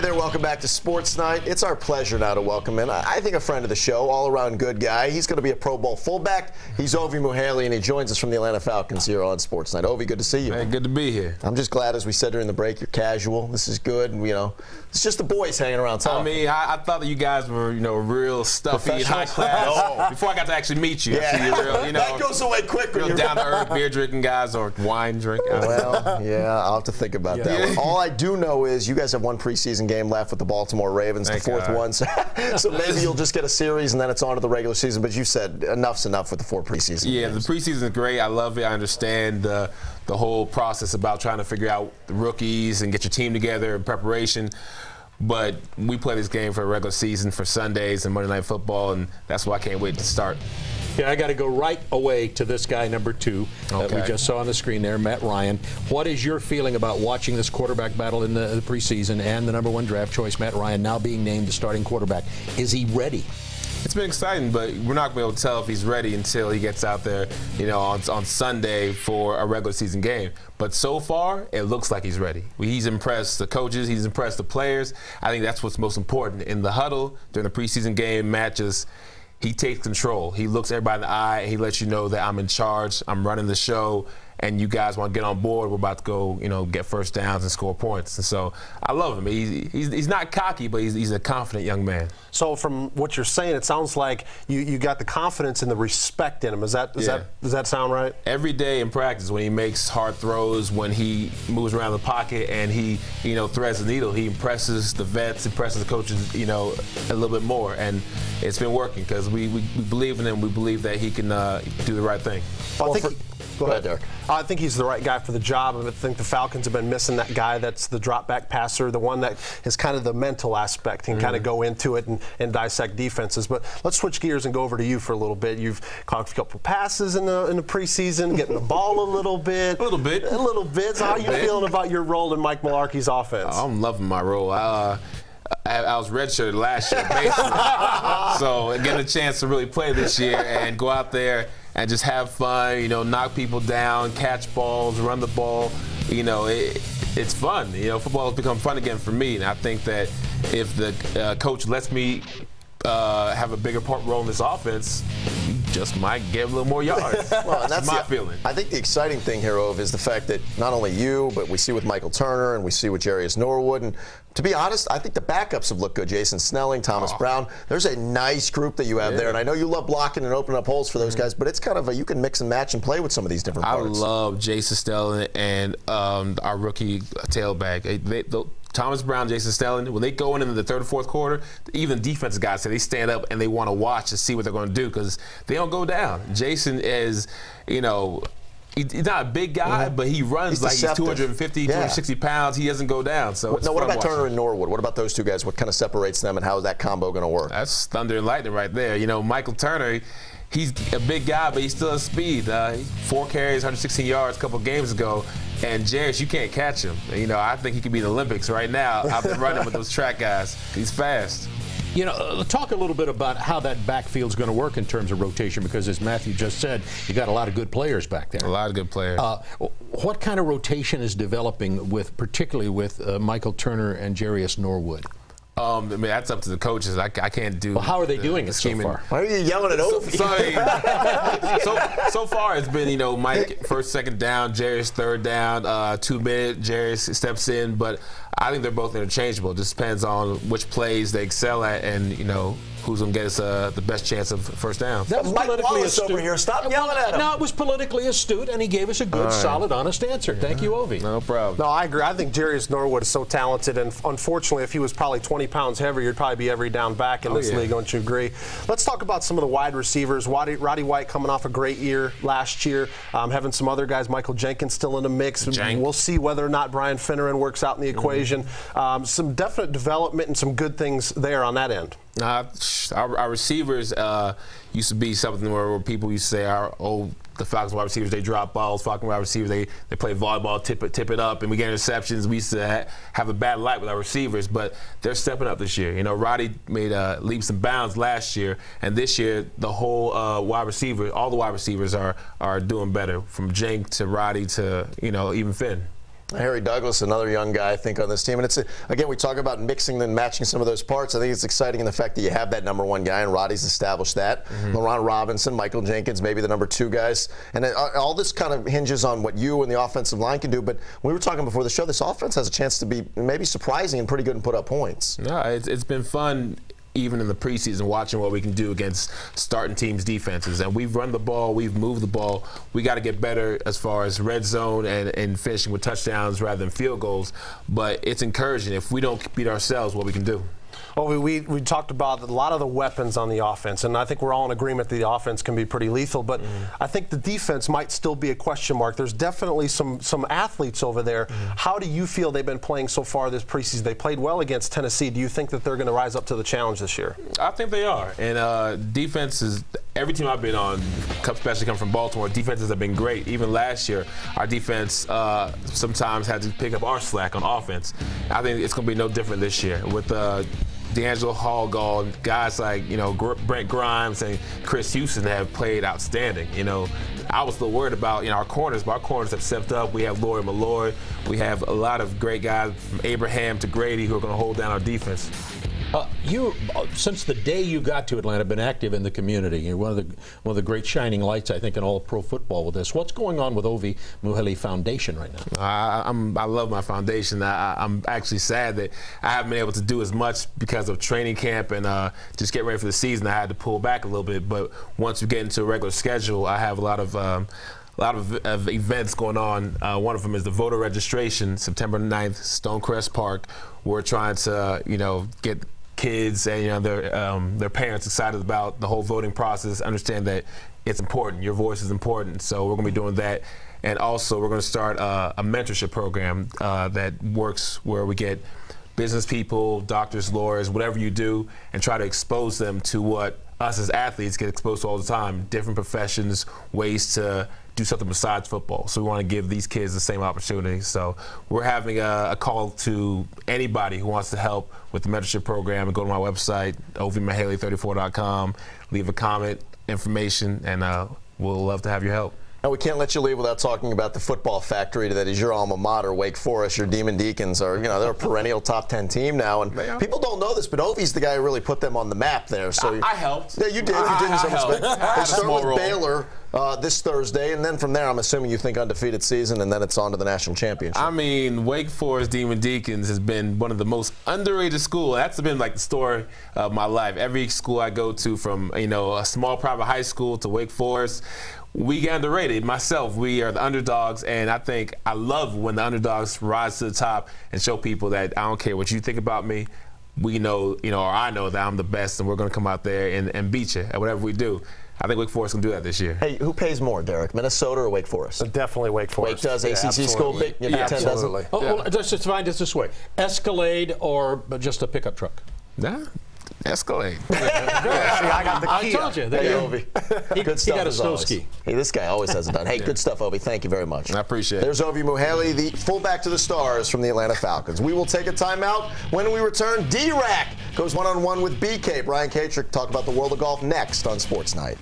there, welcome back to Sports Night. It's our pleasure now to welcome in, I think, a friend of the show, all-around good guy. He's going to be a Pro Bowl fullback. He's Ovie Mughelli, and he joins us from the Atlanta Falcons here on Sports Night. Ovie, good to see you. Hey, good to be here. I'm just glad, as we said during the break, you're casual. This is good, and, it's just the boys hanging around talking. I mean, I thought that you guys were, real stuffy and high class. No. Before I got to actually meet you. Yeah. Real, that goes away quick. Real down-to-earth beer-drinking guys or wine-drinking. Well, yeah, I'll have to think about that one. All I do know is you guys have one preseason game left with the Baltimore Ravens, the fourth one. So maybe you'll just get a series and then it's on to the regular season. But you said enough's enough with the 4 preseason games. The preseason is great. I love it. I understand the whole process about trying to figure out the rookies and get your team together in preparation. But we play this game for a regular season, for Sundays and Monday Night Football, and that's why I can't wait to start. Yeah, I got to go right away to this guy, number 2, that we just saw on the screen there, Matt Ryan. What is your feeling about watching this quarterback battle in the preseason and the number 1 draft choice, Matt Ryan, now being named the starting quarterback? Is he ready? It's been exciting, but we're not going to be able to tell if he's ready until he gets out there, on Sunday for a regular season game. But so far, it looks like he's ready. He's impressed the coaches. He's impressed the players. I think that's what's most important. In the huddle, during the preseason game matches, he takes control. He looks everybody in the eye, and he lets you know that I'm in charge, I'm running the show, and you guys want to get on board. We're about to go, get first downs and score points. And so I love him. He's not cocky, but he's a confident young man. So from what you're saying, it sounds like you got the confidence and the respect in him. Does that sound right? Every day in practice, when he makes hard throws, when he moves around the pocket and he, threads the needle, he impresses the vets, impresses the coaches, a little bit more. And it's been working because we believe in him. We believe that he can do the right thing. Well, Go ahead, Derek. I think he's the right guy for the job. I think the Falcons have been missing that guy that's the drop-back passer, the one that is kind of the mental aspect and kind of go into it and dissect defenses. But let's switch gears and go over to you for a little bit. You've caught a couple passes in the preseason, getting the ball a little bit. A little bit. So how are you feeling about your role in Mike Mularkey's offense? I'm loving my role. I was redshirted last year, basically. So getting a chance to really play this year and go out there and just have fun, knock people down, catch balls, run the ball. It's fun. Football has become fun again for me, and I think that if the coach lets me have a bigger role in this offense, you just might get a little more yards. Well, and that's my feeling. I think the exciting thing here, Ove, is the fact that not only you, but we see with Michael Turner and we see with Jarius Norwood. And to be honest, I think the backups have looked good. Jason Snelling, Thomas Brown. There's a nice group that you have there. And I know you love blocking and opening up holes for those guys, but it's kind of you can mix and match and play with some of these different parts. I love Jason Snelling and our rookie tailback. Thomas Brown, Jason Snelling, when they go in the third or fourth quarter, even defensive guys say they stand up and they want to watch to see what they're going to do because they don't go down. Jason is, he's not a big guy, but he runs like he's 250, 260 pounds. He doesn't go down. So it's what about watching. Turner and Norwood? What about those two guys? What kind of separates them, and how is that combo going to work? That's thunder and lightning right there. Michael Turner, he's a big guy, but he still has speed. 4 carries, 116 yards a couple games ago. And Jarius, you can't catch him. I think he could be in the Olympics right now. I've been running with those track guys. He's fast. Talk a little bit about how that backfield's going to work in terms of rotation, because as Matthew just said, you got a lot of good players back there. A lot of good players. What kind of rotation is developing particularly with Michael Turner and Jarius Norwood? That's up to the coaches. I can't do. Well, how are they doing it so far? Why are you yelling at Ovie? So far, it's been Mike first, second down, Jarius third down, 2-minute. Jarius steps in, but I think they're both interchangeable. It just depends on which plays they excel at, and who's going to get us the best chance of first down. That was politically astute. Over here. Stop yelling at him. No, it was politically astute, and he gave us a good, solid, honest answer. Thank you, Ovie. No problem. No, I agree. I think Jarius Norwood is so talented, and unfortunately, if he was probably 20 pounds heavier, he'd probably be every down back in this league. Don't you agree? Let's talk about some of the wide receivers. Roddy White coming off a great year last year. Having some other guys, Michael Jenkins still in the mix. We'll see whether or not Brian Finneran works out in the equation. Some definite development and some good things there on that end. Our receivers used to be something where people used to say, the Falcons wide receivers, they drop balls. Falcons wide receivers, they play volleyball, tip it up, and we get interceptions. We used to have a bad light with our receivers, but they're stepping up this year. Roddy made leaps and bounds last year, and this year the whole wide receiver, all the wide receivers are doing better, from Jenk to Roddy to even Finn. Harry Douglas, another young guy, I think, on this team. And it's, again, we talk about mixing and matching some of those parts. I think it's exciting in the fact that you have that number 1 guy, and Roddy's established that. Laurent Robinson, Michael Jenkins, maybe the number 2 guys. And all this kind of hinges on what you and the offensive line can do. But we were talking before the show, this offense has a chance to be maybe surprising and pretty good and put up points. No, it's been fun. Even in the preseason, watching what we can do against starting teams' defenses. And we've run the ball, we've moved the ball. We got to get better as far as red zone and finishing with touchdowns rather than field goals. But it's encouraging. If we don't beat ourselves, what we can do. Well, we talked about a lot of the weapons on the offense, and I think we're all in agreement that the offense can be pretty lethal, but I think the defense might still be a question mark. There's definitely some athletes over there. How do you feel they've been playing so far this preseason? They played well against Tennessee. Do you think that they're going to rise up to the challenge this year? I think they are. And defense is, every team I've been on, especially coming from Baltimore, defenses have been great. Even last year, our defense sometimes had to pick up our slack on offense. I think it's going to be no different this year with D'Angelo Hall gone, guys like, Brent Grimes and Chris Houston have played outstanding. I was still worried about, our corners, but our corners have stepped up. We have Laurie Malloy. We have a lot of great guys from Abraham to Grady who are going to hold down our defense. You, since the day you got to Atlanta, have been active in the community. You're one of the great shining lights, I think, in all of pro football with this. What's going on with Ovie Mughelli Foundation right now? I love my foundation. I'm actually sad that I haven't been able to do as much because of training camp and just getting ready for the season. I had to pull back a little bit. But once we get into a regular schedule, I have a lot of events going on. One of them is the voter registration, September 9th, Stonecrest Park. We're trying to, get kids and their parents excited about the whole voting process, understand that it's important. Your voice is important. So we're going to be doing that. And also we're going to start a mentorship program that works where we get business people, doctors, lawyers, whatever you do, and try to expose them to what us as athletes get exposed to all the time, different professions, ways to do something besides football. So we want to give these kids the same opportunity. So we're having a call to anybody who wants to help with the mentorship program, and go to my website, OvieMughelli34.com, leave a comment, information, and we'll love to have your help. And we can't let you leave without talking about the football factory that is your alma mater, Wake Forest. Your Demon Deacons are, they're a perennial top 10 team now. And people don't know this, but Ovie's the guy who really put them on the map there. So I helped. Yeah, you did. You did in some respect. They start with Baylor this Thursday, and then from there, I'm assuming you think undefeated season, and then it's on to the national championship. I mean, Wake Forest Demon Deacons has been one of the most underrated schools. That's been like the story of my life. Every school I go to, from a small private high school to Wake Forest, we get underrated. Myself, we are the underdogs, and I love when the underdogs rise to the top and show people that I don't care what you think about me. We know, or I know that I'm the best, and we're going to come out there and beat you at whatever we do. I think Wake Forest can do that this year. Hey, who pays more, Derek, Minnesota or Wake Forest? Definitely Wake Forest. Wake does. ACC school, Big Ten doesn't. Absolutely. Well, just find it this way: Escalade or just a pickup truck? Nah. Escalade. See, I got the Kia. I told you. Hey, Ovie. Good stuff. He got a snow always. ski. Hey, this guy always has it done. Hey, good stuff, Ovie. Thank you very much. I appreciate it. There's Ovie Mughelli, the fullback to the stars from the Atlanta Falcons. We will take a timeout. When we return, D-Rack goes one-on-one with BK. Brian Katrick talk about the world of golf next on Sports Night.